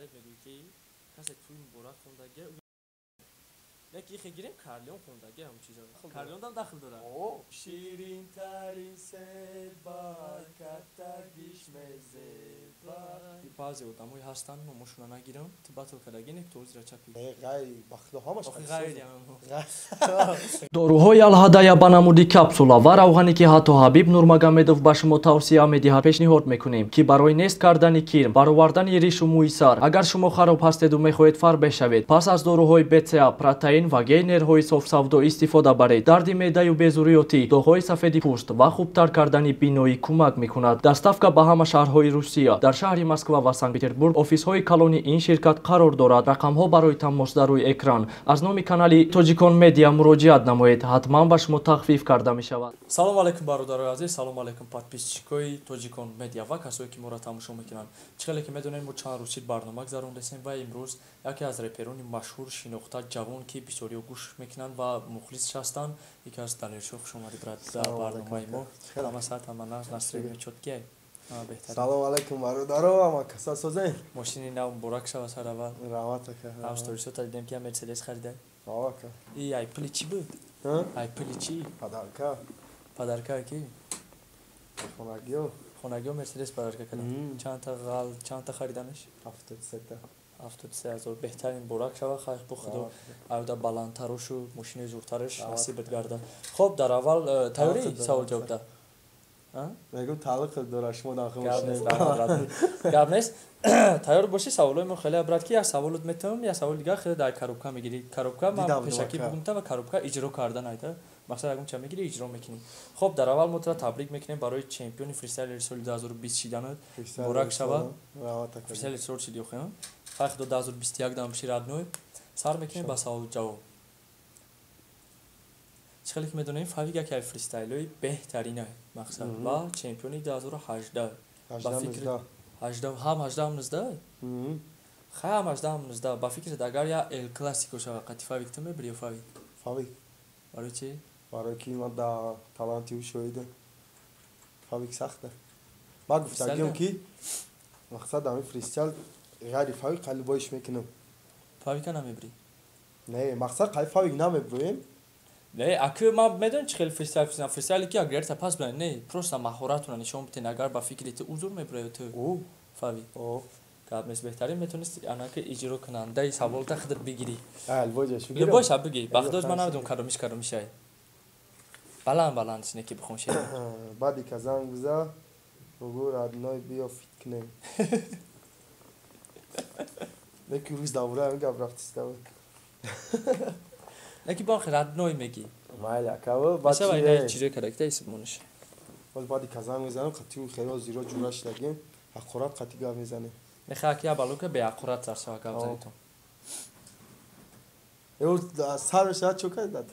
خودت میگویی که کسی توی مبارک خوندگی نه که خیلی کارلیون خوندگی هم چیزا کارلیون هم داخل داره شیرین ترین سبا کتگیش مزبا بعضی آدمایی هستن ما مشونا نگیرم تو باتل کردگی نه تو زیر چپی غیر بخدا همش غیر доруҳои алҳадая ба намуди капсула ва равғане ки ҳатто ҳабиб нурмагомедов ба шумо тавсия медиҳад пешниҳод мекунем ки барои нест кардани кир баровардани ришу мӯи сар агар шумо хароб ҳастеду мехоҳед фарбеҳ шавед пас аз доруҳои бца протеин ва гейнерҳои софсавдо истифода баред дарди меъдаю безуриётӣ доғҳои сафеди пӯст ва хубтар кардани биноӣ кӯмак мекунад доставка ба ҳама шаҳрҳои русия дар шаҳри москва ва санкт петербург офисҳои калони ин ширкат қарор дорад рақамҳо барои тамос дар рӯи экран аз номи канали тоҷикон медиа муроҷиат намоед ҳатман ба шумо тахфиф карда мешавад. салому алейкум бародарои азиз, салому алейкум подписчикои тоҷикон медиа ва касое ки моро тамошо мекунанд. Чиқеле ки медонем мо чанд рӯз барнома гузарондем ва имрӯз яке аз реперони машҳур шинохта ҷавон ки бисёриҳо гӯш мекунанд ва мухлис шастанд яке аз Данилшоҳ хуш омадед дар барномаи мо. ҳама саат ҳама насреб чоткия салому алейкум бародаро ама каса созен мошини нав муборак шава сар аввал раватака австорисота дидем ки мерседес харидад равака и айпли чӣ буд айпли чӣ падарка ки хонагиё мерседес падарка кардам чандта хариданаш 73000 беҳтарин муборак шава хайр бо худо айда баландтарошу мошини зуртараш насибат гарда. хоб дар аввал тайёрӣ савол ҷавоб да мегӯм таълиқ дора шумо гап нест тайёр бошӣ саволои мо хеле абрат ки як саволот метавонам як саволи дигар хеле дар коробка мегирӣ коробка ман пешакӣ бугумта ва коробка иҷро кардан айда мақсад ягум ча мегирӣ иҷро мекунӣ. хоб дар аввал мо тра табрик мекунем барои чемпиони фристайлери соли 2020 шиданат муборак шава фристайлери соли шиди охем хай худо 2021 дам биши радной сар мекунем ба саволу ҷавоб. чиқеле ки медонем фавик яке аз фристайлои беҳтарин мақсад ва чемпиони 2018 ба фикри 18 ҳам 19 хай ҳам 19 ба фикред агар я эл классико шава қати фавик ту мебири ё фавик барои чӣ барои ки ман да таланти ӯ шоҳидам фавик сахта ман гуфтагиём ки мақсад ҳамин фристайл ғайри фавик қали боиш мекунам фавика намебири не мақсад қали фавик намебироем не акӯ ман медонӣ чӣ хеле фристайли ки агар тапас билан не просто маҳоратуна нишон биден агар ба фикри ту узур мебироя ту фави гап нест беҳтарин метонисти анаки иҷро кунандаи саволта худат бигирӣ боша бигӣ бахдош ман намедонам каромишай баланд сине ки бихонши баъди казан гуза угу радной биё фит кунем неки рӯз давраи ҳамин гап рафтиста неки бохи радной мегӣ майли акаво чизои карактаи сибмониш баъди казан мезанем қатӣ хело зиро ҷура шидагем ҳақорат қатӣ гап мезанем мехоҳад ки абалока беҳақорат зарсава гап занитон сарашад чока дад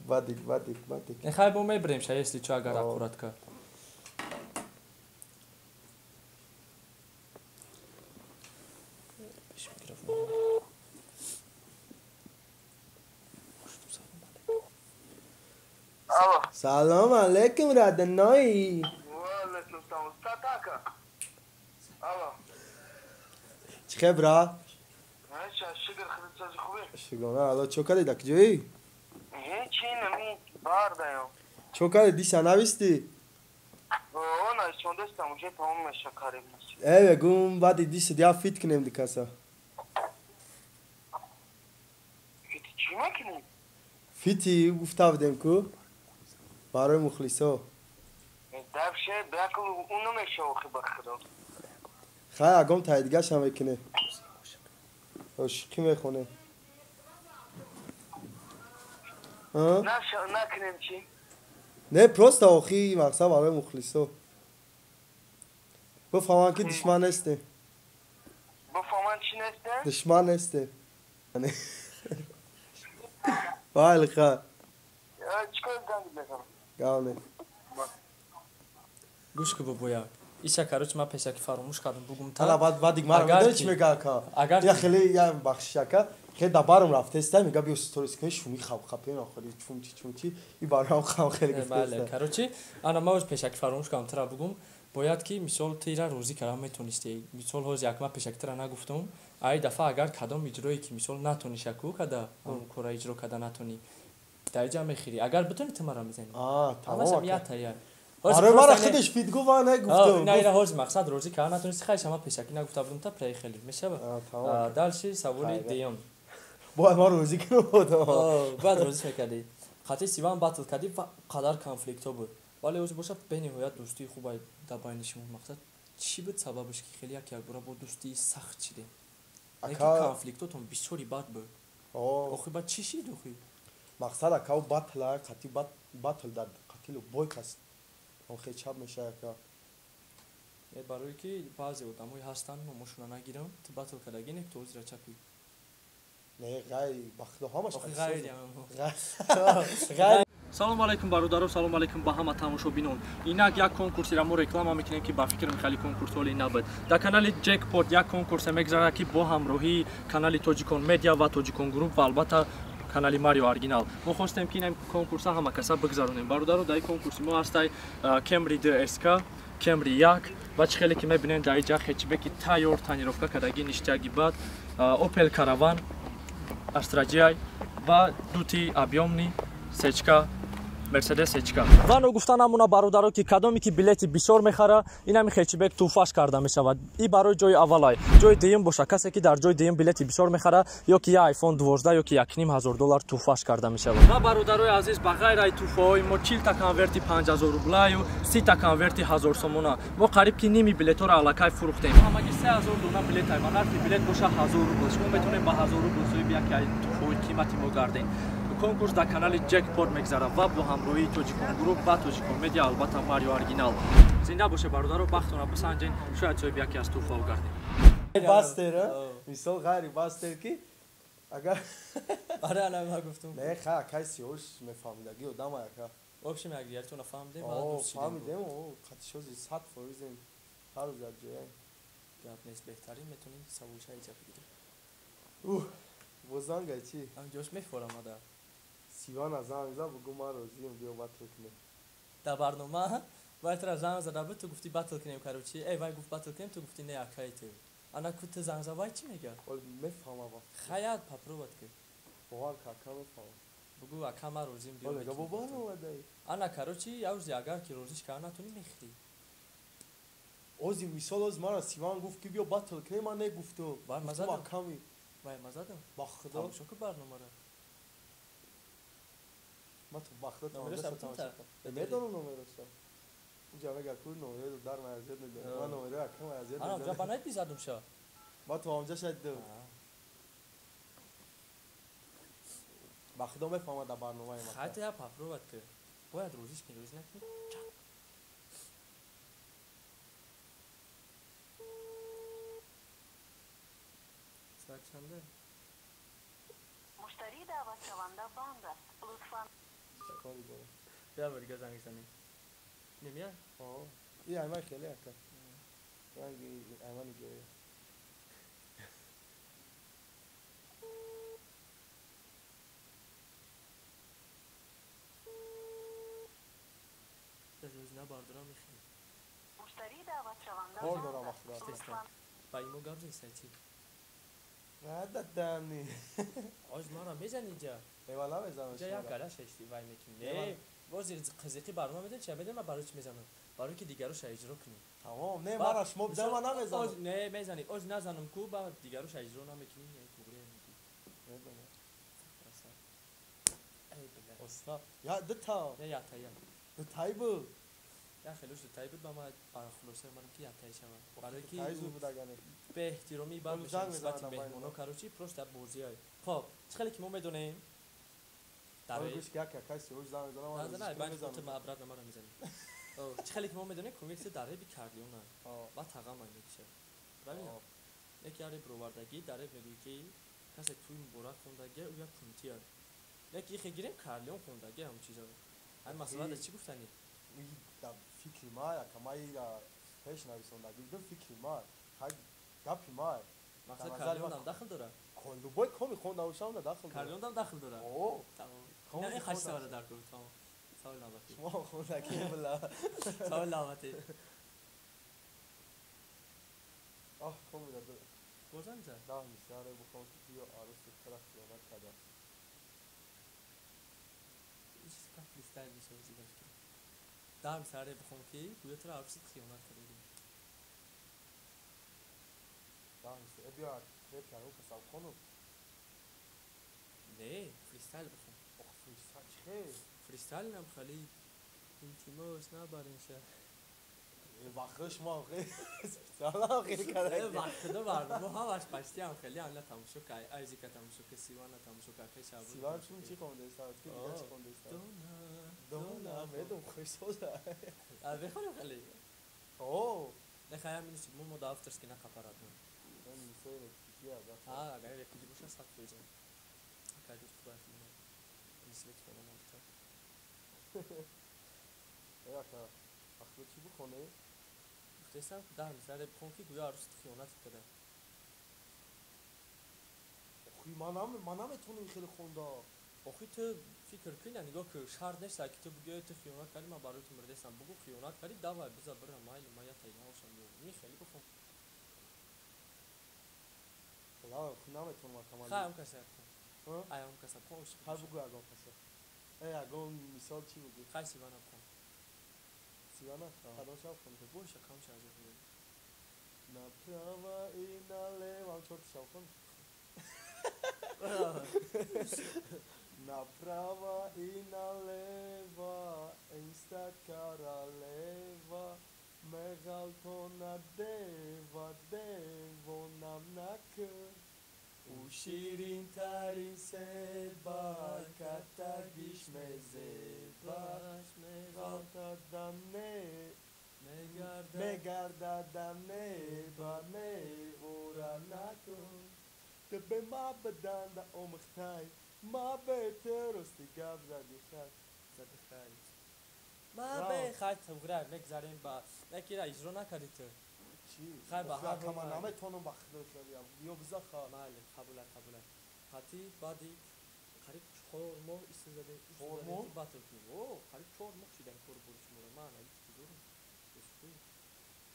бадик нехай бо мебирем ша если чо агар ҳақорат ка салом алейкум раданои чӣ хебра шугона алло чо кардӣ дар куҷоӣ чо кардӣ диша навистӣ гум баъди диша дия фит кунем дикаса фити гуфта будем ку барои мухлисо хай ягон таи дигашам мекуне ошиқӣ мехоне не просто охи мақсад барои мухлисо буфаҳманд ки душман нестем душман нестем байли ха гавне гӯш ку бубоя иша кароч ман пешаки фаромӯш кардам бугумта бадик мара медони чӣ мега ака я хеле я бахшиака хеле да барам рафтеста мега биё сторис кунӣ шуми хапен охири чунчи и барам хам хеле бале карочи ана ман пешаки фаромӯш кардам тра бугум бояд ки мисол тира розӣ кардан метонистӣ мисол ҳоз якма пешактара нагуфтум ай дафъа агар кадом иҷрое ки мисол натони шаку када кора иҷро када натони дариҷа мехирӣ агар битони ты маро мезанӣ ҳамаша ятая آره مرا خودش فید گفت و نگفتم نه اینا هاش مقصد روزی که نتونستی خیلی شما پیشکی نگفته بودم تا پلی خیلی میشه دالشی سوالی دیوم باید ما روزی کنم باید روزی میکردی خاطر سیوان باتل کردی و قدر کنفلیکت ها بود ولی اوز باشه به نهایت دوستی خوب در بین شما مقصد چی بود سببش که خیلی یک بار با دوستی سخت شده نه که کنفلیکتاتون بسیاری بد بود آخه بعد چی شد آخه مقصد اکاو باتل قتی باتل در قتل بوی کست اون خیلی چپ میشه که برای که بعضی آدمایی هستن ما مشونا نگیرم تو باتل کردگی نه تو را چپی نه غیر بخدا همش غیر салом алайкум бародаро салом алайкум ба ҳама тамошобинон инак як конкурсиро мо реклама мекунем ки ба фикр михали конкурсоли набуд дар канали ҷекпот як конкурсе мегзарад ки бо ҳамроҳии канали тоҷикон медиа ва тоҷикон груп ва албатта канали марио оригинал мо хостем ки ин конкурса ҳама каса бигзаронем бародаро дар конкурси мо ҳастай кемри дск кемри 1 ва чихеле ки мебинем дар иҷа хечбеки тайёр танировка кардаги ништияги бад опел караван астраҷиай ва дути объёмни сечка Мерседес сечка. Вано гуфта намуна бародаро ки кадоме ки билети бисёр мехара, инами хечбек туфаш карда мешавад. И барои ҷои аввалай. Ҷои дуюм боша касе ки дар ҷои дуюм билети бисёр мехара, ё ки iPhone 12 ё ки $1,500 туфаш карда мешавад. Ва бародарои азиз ба ғайр ай туфаҳои мо 40 та конверти 5000 рублаю, 30 та конверти 1000 сомона. Мо қариб ки ними билетҳоро аллакай фурӯхтем. Ҳамаги 3000 дона билет ай ҳарфи билет боша 1000 рубл. Шумо метавонед ба 1000 рубл соҳиби яке ай туфаҳои қимати мо гардед. Конкурс дар канали ҷекпот мегзарад ва бо ҳамроҳии тоҷикон груп ва тоҷикон медиа албатта марио оригинал. Зинда боше бародаро бахтона бисанҷен шояд соҳиби яке аз туҳфаҳо гардем. бастер мисол ғайри бастер ки агар آره الان ما گفتم نه خا کسی هوش میفهمیدگی آدم яка общем як дияртон фаҳмидем ва дост фаҳмидем о қатишози 100% ҳар рӯз ҷоя гап нест беҳтарин метонем саволша иҷа бигирем бозанга чи ҷош мефорам ада сиван аз замза бугу ма розием биё батл кунем дар барнома вайтра зам зада буд ту гуфти батл кунем карочи эй вай гуфт батл кунем ту гуфти не акай ту ана ку ту зам вай чӣ мега ол мефаҳмам хаят папроват ки бовар кака мефаҳмам бугу акама розим биё олега бобар омадай ана карочи явзи агар ки розиш кана туни мехри ози мисол оз мара сиван гуфт ки биё батл кунем ман негуфтум бар мазад аками вай мазадам ба худо шоку барномара ма ту ба худо медонам номероша инҷа мега кур номеро дар маязет медонам ма номеро акам маязет ана ҷа банайт бизадум ша ма ту онҷа шаид ду ба худо мефаҳмад дар барномаи ма хати я папроват ки бояд розиш кин рози накунӣ مشتری دعوت شونده بند است لطفاً بیا برگه زنگ زنی نمیاد این ایمان خیلی اکر ایمان گیره روز نباردارم میخوام مشتری دعوت شونده کار بند دارم است اخلاق لطفاً با ایمو گاب نیستی چی عادت دانی آج ما را میزنی جا ایوالا میزنم جا یک گلاش هستی وای میکنی نه بازی قزقی برنامه میدن چه بدن من برای چی میزنم برای که دیگروش اجرا کنی تمام نه مرا شما بدم من نمیزنم نه میزنی آج نزنم کو بعد دیگروش اجرا نمیکنی نه کوبره میگی نمیدونم ای بله استاد یا دو تا نه یا تایا دو تای بود یا خیلیش دو تای بود با ما برای خلاصه مارم که یا تای شما برای که تای زود بودگانه به احترامی بعد بشه نسبت مهمونا کاروچی پروست بازیای خب خیلی که ما میدونیم در گوش که کسی روز زنگ زدم نه باید تو معبرت نمارا میزنی چه خیلی که ما میدونیم کمیکس داره بی کاردیون با تقام میشه ببین یکی یاری برواردگی داره میگویی که کسی توی مبارک خوندگی او یا کمیتی هست یکی خیلی کاردیون خوندگی هم چیزا همین مسئله چی گفتنی در فکر ما یا کمایی را پیش نویسندگی دو فکر ما گپی ما مثلا کاردیون هم داخل داره کندو باید کمی خونده باشم داخل داره کاردیون هم داخل داره اوه تمام نه این خسته وارد در کنم تمام سوال نباتی شما خونده کی بلا سوال نباتی آه خب میداد بازم زد ده میسره بخوام که بیا عروس طرف خیانت کرده هیچ که فریستایل میشه وزی داشت دام ساره بخوام که گویا تو عروست خیانت کردی ده میسره بیا خیلی کردم که سال خانم نه فریستایل بخوام آخ فریستایل چه فریستایل نم خالی اینتیموس نه بارنشه وقتش ما خیلی سالا خیلی کرده وقت دو برنامه همش پشتی هم خیلی هم تماشا که ایزی که تماشا که سیوان تماشا که خیلی شب سیوان چون چی خونده است که دیگه چی خونده است دونا میدم خوش شده بخورم خیلی اوه نه خیلی می‌دونی مو مدافعترس که نه کپارات من میسره چی از اگر یکی باشه سخت بزن که دوست باید می‌کنم نیست کنم آخه یا که وقتی چی بخونه گفتم در مثلا بخوام که گویا عروس خیانت کرده خوی من نمیتونم خیلی خونده آخه تو فکر کن نگاه که شرط نیست که تو بگی تو خیانت کردی من برای تو مردستم بگو خیانت کردی دعوا بذار برم مایل ما یا تایماشم می خیلی بخوام لا خوی نمیتونم کاملا خواهم کسر ها ایام کسر خوش هر بگو اگه پسه اگه مثال چی بگی خیلی سیوان بخوام سیوانا کدام شب خونده باشه کام شد بگو Na prava i na leva, am čort šalkom. Na prava i na leva, sta karaleva, megal to na deva, devo nam nak. U şirin tarin seba, katagiş mezeba, megal ta ne. مگرددم نبا نبورا نکن که به ما بدن دا امختای ما به ترستی گب زدی خد زده خیلی ما به خیلی تغییر نگذاریم با نکی را اجرا نکردی تو چی؟ خیلی با بخیر که من نمیتونم بخیر شدیم بیا بزا خواه ماله قبوله حتی بعدی قریب 4 ماه استزاده 4 ماه؟ باتل کنیم اوه قریب 4 ماه شدن کار برش مورا من ایت کدورم بسکوی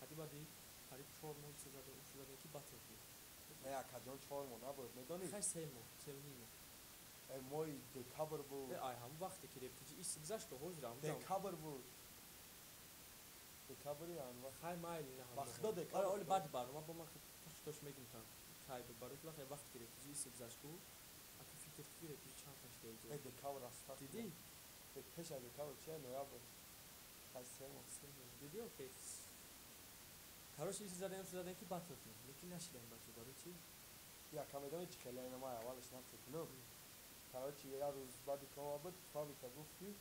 حتی بعدی قریب 4 ماه استزاده کی باتل کنیم نه اکادیان 4 ماه نبود میدونی؟ خیلی 3 ماه 3 و نیم ماه مای دکابر بود آی هم وقتی که رفتی ایست گذشت که حوز رام دکابر بود دکابری آن وقت خیلی مایل نه هم وقتا دکابر آره بعد برنامه با من توش میگم تا خیلی برای تو وقتی وقتی که رفتی ایست گذشت کو اگه فکر کی رفتی چند پنج دقیقه دکابر است دیدی پیش از دکابر چه نویابر خیلی 3 ماه دیدی اوکی کاروش ایست زدن کی باتل کنیم لیکن نشیدم باتل برای چی یا کمیدونی چی خیلی اینو ما اولش نفکرم کاروچی یه روز بعدی که ما بود فاوی که گفتی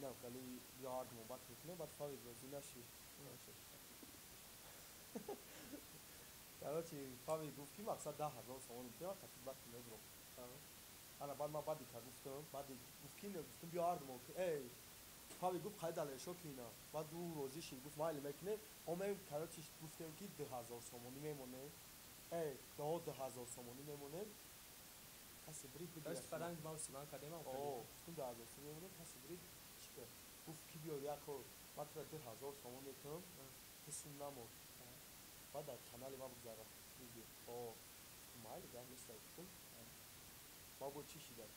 نه خیلی یاد مو بات کنه بعد فاوی روزی نشی کاروچی فاوی گفتی مقصد 10,000 سومن میتونم خطی بات نگرم انا بعد ما بعدی که گفتم بعدی گفتی نه گفتم بیارد مو ای فاوی گفت خیلی دلیل شو کینا بعد دو روزی شی گفت مایل میکنه اونم کاروچی گفتم که 10,000 سومنی میمونه ای 10,000 سومنی میمونه کسی برید بگیرد داشت فرنگ ما سیمان کردیم هم اوه گفتم 10,000 سومن میمونه کسی برید چیکار گفت کی بیار یکو من تو 10,000 سومن میتونم حسون نمود بعد در کانال ما بگذارم ویدیو اوه مایل گرم نیست گفتم ما بود چی شده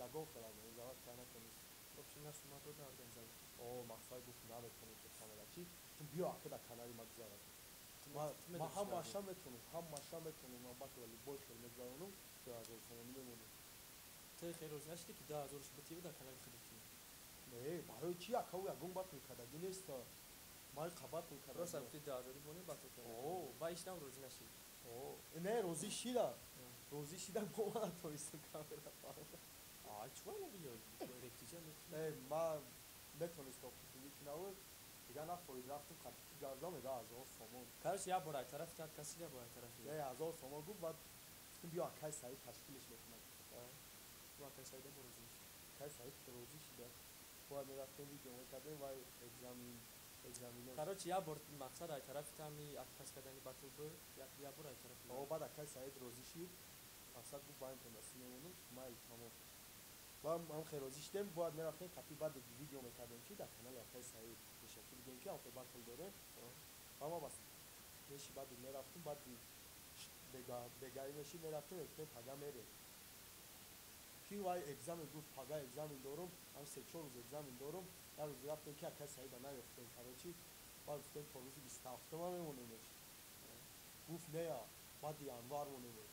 یگون خیلی زود که نکنیست خب نفس ما تو داردن زد اوه مقصد گفت نمیتونم که کاملا چی گفتم بیا که در کانال ما بگذارم ما هم ماشا میتونم ما باید ولی بای خیلی میگذارم 10,000 سومنی میمونه تو خیلی روز نشدی که 10,000 بطیبه در کانال خریدی نه برای چی اکاو یگون باتل کردگی نیست مای خباتل کردگی راست گفتی 10,000 بونی باتل کنی اوه با ایش نم روزی نشید اوه نه روزی شیدا روزی شیدا با من تویستم کاملا آی چوای نبیای رکتیجه نه ما نتونستم خیلی کنار دیگه نفوید رفتم خطی گردم 10,000 سومن کارش یا برای طرف کرد کسی یا برای طرف نه 10,000 سومن گفت بعد گفتم بیا کای سعید تشکیلش میکنم با کسی سایده بروزی کای سعید روزی شیدا باید میرفتم ویدیو میکردم و اگزامینه کارش یا بر مقصد ای طرف تامی اتفاق کردنی باتل بود یا برای طرف او بعد کای سعید روزی شید مقصد بود با این تماسی میمونم مایل تمام با هم خیلی روزی شدیم باید میرفتیم خطی بعد ویدیو میکردیم که در کانال کای سعید به شکل دیگه که آفه باتل داره اما بس пеши баъди мерафтум баъди бегаимеши мерафтум ектем пага мере ки вай экзамен гуфт пага экзамен дорум ам 3-4 рӯз экзамен дорум як рӯз рафтем ки якай саида наёфтем карочи баъд гуфтем то рӯзи 27 мемонемеш гуфт неа баъди январ монемеш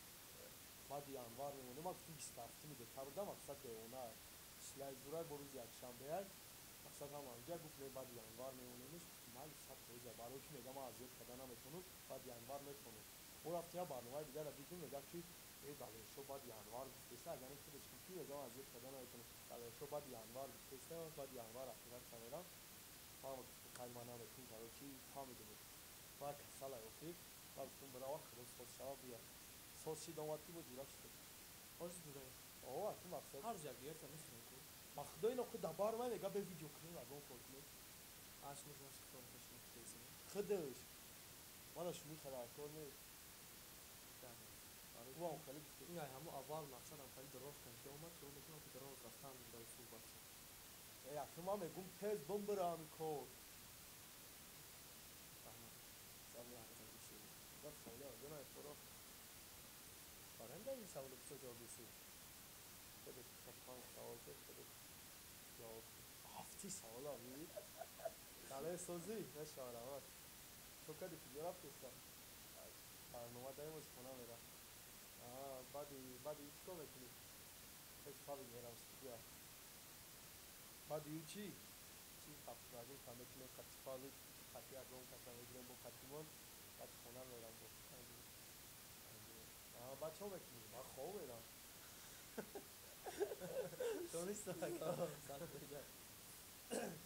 баъди январ мемонем ман гуфтем 27 миде карда мақсад девона шлай зурай бо рӯзи якшанбеяй мақсад ҳаманҷа гуфт не баъди январ мемонемеш майли 100% барои ки мегам ман азиёт карда наметавонам баъди январ метавонам мо рафтем як барномаи дигара дидем мегӯяд ки далешо баъди январ гуфтеста агар ин худаш ки мегам ман азиёт карда наметавонам далешо баъди январ гуфтеста баъди январ оператсия мерам ман гуфтем хайр ман наметавонам карочи фаҳмидем ва касала ёфтем ва гуфтем бирава худо соз шава бия соз шид омад ки бо ҷура шудем ҳозир ҷурае о акун мақсад ҳар рӯз якдигарта мешунем ку ба худои но худ дабар май мега бе видео кунем агон фотиме аш муш хитон хашин тезин худаш мана шуми хара кор не вау хали гуфте ин ай ҳамо аввал мақсадам хали дроз кан ки омад ки метавонам ки дроз рафтан дар суҳбат акун ман мегум тез бом бира ҳамин кор фаҳмам гап саволи агонай форо баранда ин саволо кусо ҷавоб биси خودت کفان سوال کرد خودت جواب هفتی سوال آبی داله سوزی نشارمت تو کدی کجا رفت برنامه داریم از خونه میرم بعدی چیکار میکنی هیچ خوابی میرم استودیا بعدی چی خب از این کار میکنیم خطیفالی خطی اگرون کسا میگیریم با خطیمون بعد خونه میرم بعد چه میکنی من خواب میرم دانستم سال بجا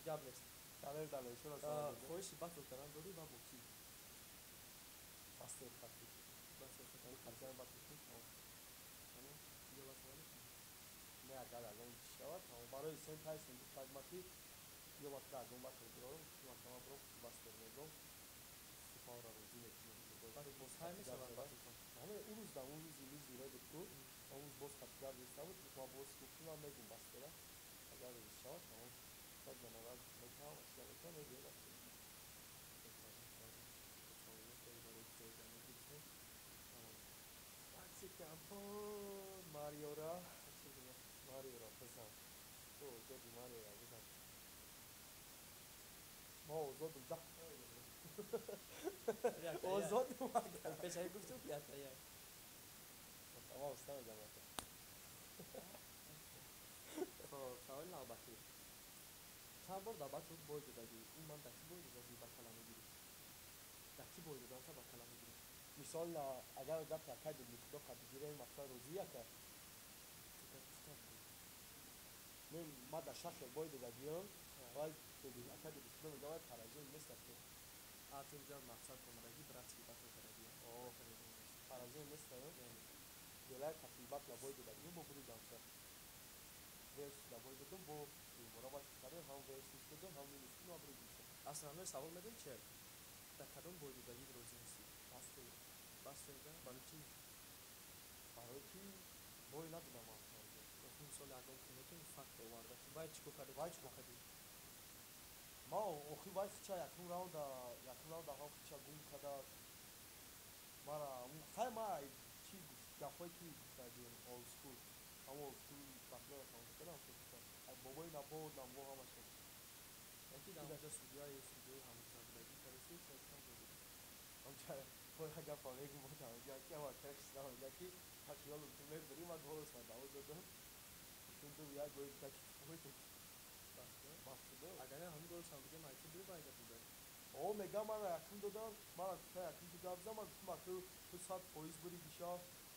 جاب نیست داله شو رسال خویشی بطل کردن داری با کی بسته خطی بس خطی خطی بطل کنی اما یه واسه نه اگر الان شود اما برای سن تایس نگفت تگمتی یه وقت اگرون بطل برارم که مثلا برام بسته میگم سپاه را روزی میکنیم بعد باز های میشه من بطل کنم همه اون روز دم اون روز این زیره دکتر اون روز باز خطیگر دیسته بود که ما باز گفتیم هم میگم بسته را اگر روز شود اما باید جنرال میکنم اشیا میکنم میگه بسته Taksi kampon Mario ra bızan o zodi Mario ra bızan o zodi da o zodi Mario peşayı guftum ki hatta ya tamam istemeyeceğim hatta سوال نوبتی چند بار دعوت شد بوی دادی این من دکی بوی دادی با کلام میگیری دکی بوی دادم تا با کلام میگیری مثال اگر گپ یکای دو خدا خط بگیره این مقصد روزیه که من ما در شخص بوی دادیم باید بگیم یکای دو خدا میگم پراجه نیست که آتون جا مقصد کمرگی براتسی باتو کردی پراجه نیست گلای تطیبات لبوی دادیم با بودی جانسه ویس لبوی دادم با مرا کردیم هم ویس دادم هم نیستیم و بودی اصلا همه سوال میدیم چه در کدوم بوی دادی روزی نیستی بسته ده برای چی برای چی بوی ندادم اون سال اگم کنه تو فکت آورده که باید چیکو کردی ما اوخی باید خیچه یکم راوند ها خیچه گون کده مرا خیلی ما چی گفایی که گفتادیم اولد سکول همه اولد سکول بطلای خواهد کردم بابای نبود نمو همه شد یکی در اونجا سودیای همونجا بودگی کرسی چه کم بودی همچه باید اگر فامیگی بود همونجا که همه تکس همونجا که خیال اونتونه بریم و گوهرس من داود دادم چون تو بیاد باید تکس بودیم بسته اگر همون گل سامبیگه مایتی بیر باید بوده او میگم من یکم دادم من یکم تو جواب دادم من گفتم تو ساعت پویز بودی دیشا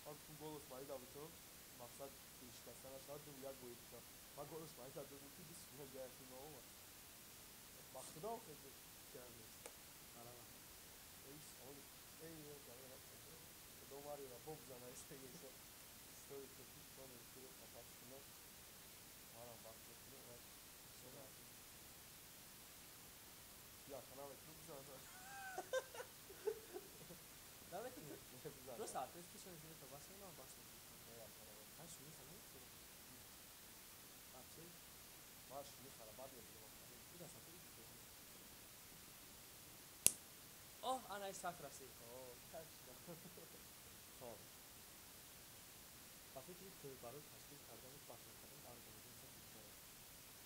من گفتم گلش مایی دادم مقصد شکستن نشد تو بیاد باید دیشا من گلش مایی دادم که بیست میلیون جایشی نامو بخدا خیلی جالب آرام ایش اون جالب دو ماری را بوب زنه استیگه ستوری کشید کنه استیگه کپاس کنه آرام بخدا کنه شما یا kanal ekmek zaten. Ne bekliyor? Ne güzel. Burası artık hiçbir şey yok. Basmayın ama basmayın. Ne yapalım? Ben şunu sana mı sorayım? Artık Var şunu karabat yapıyorum. bir daha satayım. اوه انا ساعت رسید خب با فکری تو برای تشکیل کردن بحث کردن ارگانیزاسیون بیشتره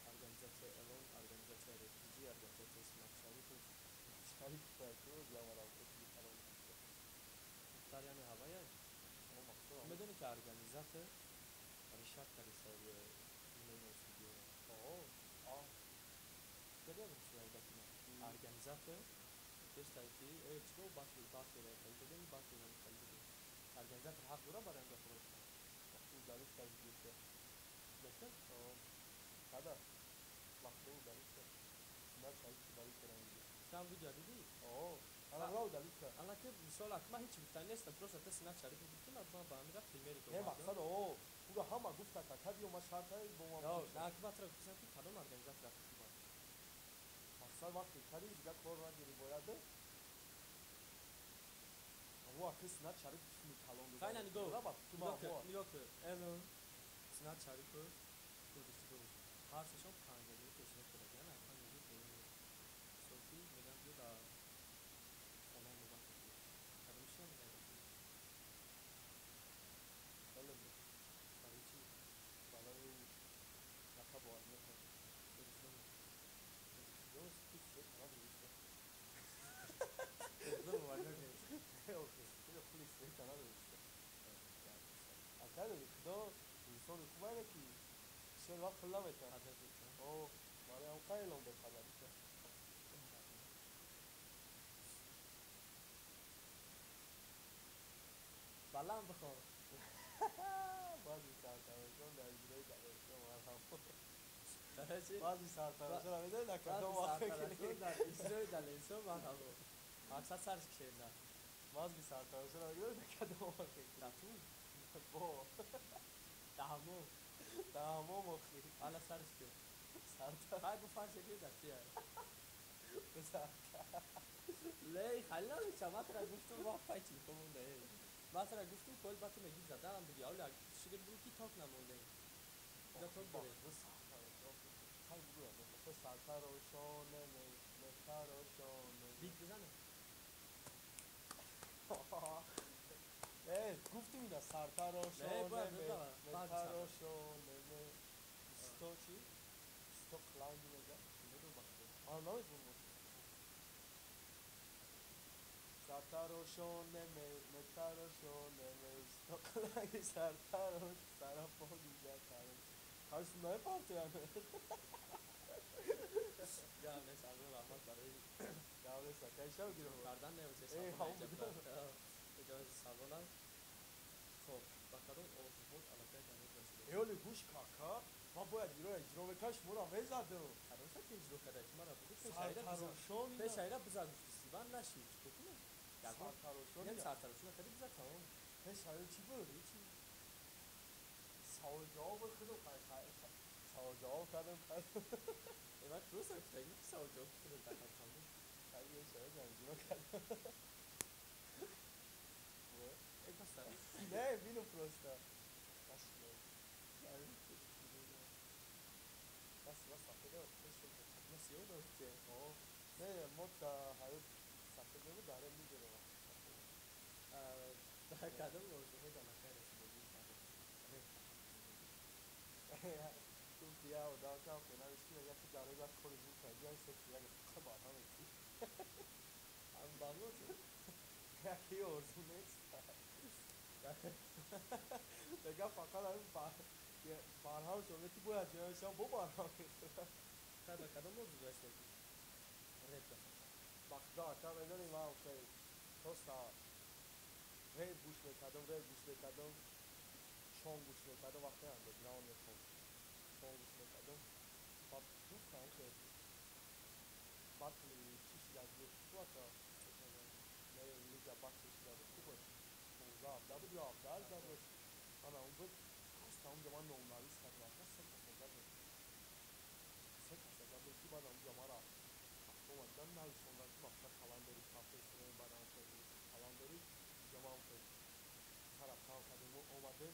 ارگانیزاسیون الان ارگانیزاسیون رفیجی ارگانیزاسیون اسمت شریف شریف فرتوز یا مرا فکری فرام مختاریان هوایی شما مقصود میدونی که ارگانیزاسیون ریشت کلیسایی ایمون سودیو آه کدوم میشه باتینا ارگانیزاسیون بیشتر کی چیکو باتی را کلیدی باتی را کلیدی ارگانیزاسیون حق داره برای انجام پروژه مقصود داریش تجربه گفتم kada maqsad dalika sizlar shayk dalika rangi sen video دیدی ana rav dalika الان که مثال ما هیچ بیشتر نیست پروژه تا سینات شریف گفتیم ما با هم رفتیم میری ne maqsad pura hama gufta ka kadiyo ma sharta bo ma نه اکبر را گفتم که کدوم ارگانیزاسیون رفتی تو maqsad vaqti kadi diga kor ra giri boyad ва кис на шариф ми калон ду خیلی نگاه tu ma نگاه که الان سینات شریف گذاشته هر سشون پنجاه پیشنهاد کرده نه پنجاه صوتی میگم بیا در خانه نوبت بگیر کدومشون میگم Belli برای چی balay naka boğaz ne kadar Yunus pis şey sana da işte Değil mi? Var yok okey bir de polis şey sana da işte arkadaşlar kdo insan hükümete ki şey var kılamete o bari am kaylon be kadar işte Balam بخور bazı sartarışon da icrayı da var چی؟ bazı sartarışon abi de ne kadar سرطرشون در اجرای دلیسون من همو مقصد سرش کشیدن bazı sartarışon abi de ne kadar تاتو bo تحمو tamam okey حالا سرش که sartar خواهی بفرش که در چیه sartar لی خلا شما ترا گفتم با پایچی کمونده ما ترا گفتم کل باتو میگی زدن دیگه اولا شگر بود کی تاک نمونده یا تاک داره Hayır bu yani. Mesela sartaroşon ne taroşon بیت بزنه Evet, guftum yine sartaroşon Ne, bu arada ne da var. Bazı taroşon ne stoçi stok lan gibi de. Ne dur bakalım Anlamış mısın? Sartaroşon ne taroşon ne stok lan gibi sartaroş sarapon güzel taroş. Karşısında hep artı yani. Ya neyse abi rahmet برای Ya öyleyse arkadaşlar gidiyor. کردن نمیشه همون اجازه سوالم خب بخرون اوزبود علاقه دانید رسیده Eole guş kaka. Ma boya icro bekaş mura mezadım. کدوم که اجرا کرده که من را بگو پیشایره بزن Sartaroşon yine. پیشایره بزن گفتی سیوان نشید بکنه Sartaroşon یعنی yine. سرطرشون خیلی بزن تمام Peşayı çi böyle çi. Savcı bakıdım kay. Savcı kadın kay. ایوان پروس هم خیلی که سوال جواب کنه دکتر خانم Kay bir şey yani icro kadın. ای پس دارم Ne benim prosta. Nasıl ya? Yani Nasıl sapıda? nasıl yol da ki O. Ne modda hayır sapıda mı dare mi diyor? daha kadın اوزبود علاقه رسیده Tu dia o da ka pe na iski ya ki dare da kolu bu kayı ay ses ya ka ba na mi. هم باموز Ya ki orsun ne? Lega fakat abi barhav şöyle bu ya sen bu barhav. kada kada موضوع داشته رد Bak da ta bedeni ma okey. Tosta. Ve buş ve kadın. Şon buş ve kadın vakti anda ground ve şon buş ve kadın. Bak bu kanka. Bak ne çiş yazıyor. Bu ata. Ne liga bak çiş yazıyor. Bu bu. Uzak. Da bu ya. Da bu. Ana bu kastam zaman onları satıyor. Nasıl satıyor? Sekasa bu ki bana zamara. O yüzden ne sonra baksa kalanları kafesine bana kalanları zaman koy. Taraftan kadını olmadı.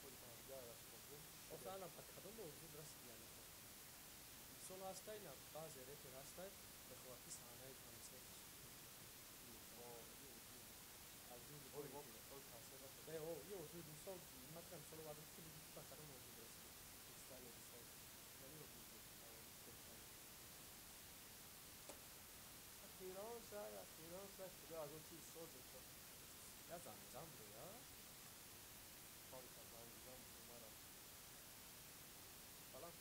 Polisler geldi. اصلا فکرم موضوع درست بیانه سون هستای نه بعضی رفیق هستای به خواهی صحنه تمثیل misol مثلا مثال وادم که میگی که مثلا موضوع درستی استایل مثال یعنی رو میگی اخیران شاید خدا از اون چیز سوز شد یا زنجان بوده یا خوابش از زنجان اومد سلام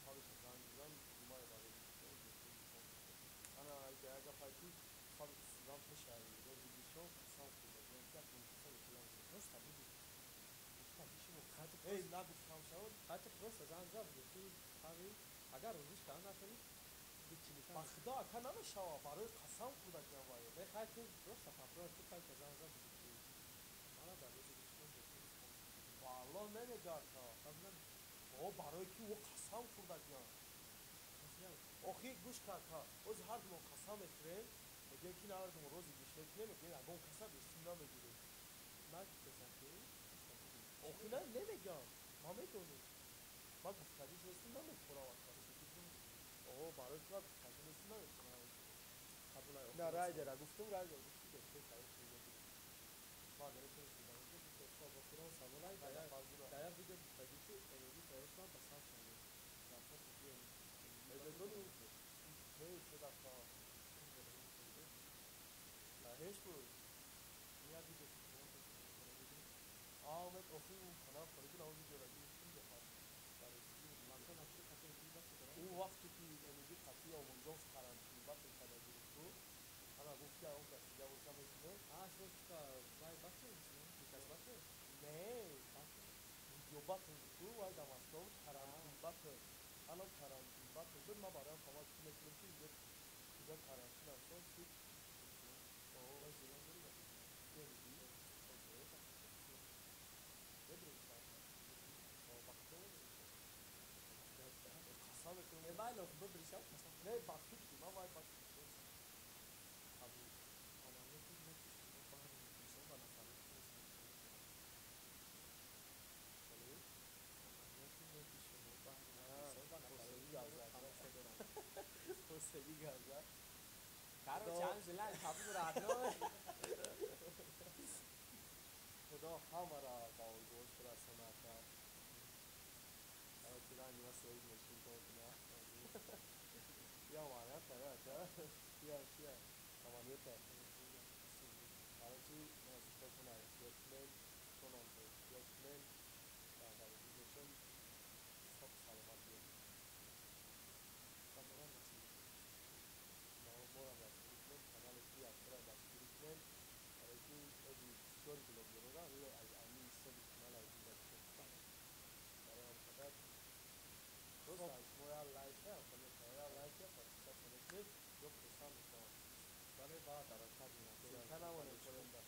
خوابش از زنجان اومد برای انا اگه پایتی خوابش سیگان پشاری روزی بیشون قسم کنه که اون قسم کلام درست بودی ای نگفتم شد خاطر درست از انجام بودی خوابی اگر روزش کار نکنی با خدا که نمیشوه برای قسم خدا که باید به خاطر درست افراد تو کار که زنجان بودی حالا در روز بیشون بودی والا نمیگه تا او برای که او قسم خورده جان آخی گوش کرد از هر دو قسم اخرین میگه که ناردم روزی بیشتر نمیگه اگه اون قسم بیشتر نمیگیره آخی نه نمیگم ما میدونیم ما گفتگی نیستی نمیکنم اوه برای تو گفتگی نیستی نمیکنم نه رای داره گفتم رای داره گفتی بهتر کاری کنی ما داره که میگم که تو با فرانس اولای دایر ویدیو گفتگی که امروز فرستادم به سال کنیم رفت تو بدون هی شده تا هیچ بود میاد ویدیو آمد آخی اون کنم کنید اون ویدیو را گفتم بخواد اون وقتی که امیدی خطی آمونجا قرانتین بات کرده گرفتو انا گفتی اون کسی جا واسه میکنه شد که وای باشه میکاش باشه نه ویدیو بات تو وای دماسکو قرانتین بات الان قرانتین بات بود ما برام کمک میکنیم که اینجا قرانتین هستن چی وای زیران داری نمیدی بدون قسم کنم موبایل رو ببری شو نه باقی کی ما وای باقی ابو انا میگم که شما با هم میشون با نفر چلی انا میگم که شما با هم میشون با نفر خوشی گازا کارو چند جلال کابو رادو خدا همه را با گوش رسانه کرد چرا نیما سوید مشکل کنه یا مانه تره چیا تمانیت برای چی نزدیک کنه یکمن کنم یکمن برای دیگشون صبح سلامت بیاد سلامت نسید مورا رفت یکمن کانال کی اکتر دست یکمن برای چی ادی ستوری بلوگ برورا روی از امی سبی کانال از دیگر برای هم خدمت دوست از لایک لایک پارتیسیپیشن کنید جو پسند میکنم ولی با درآمد میاد کنم کننده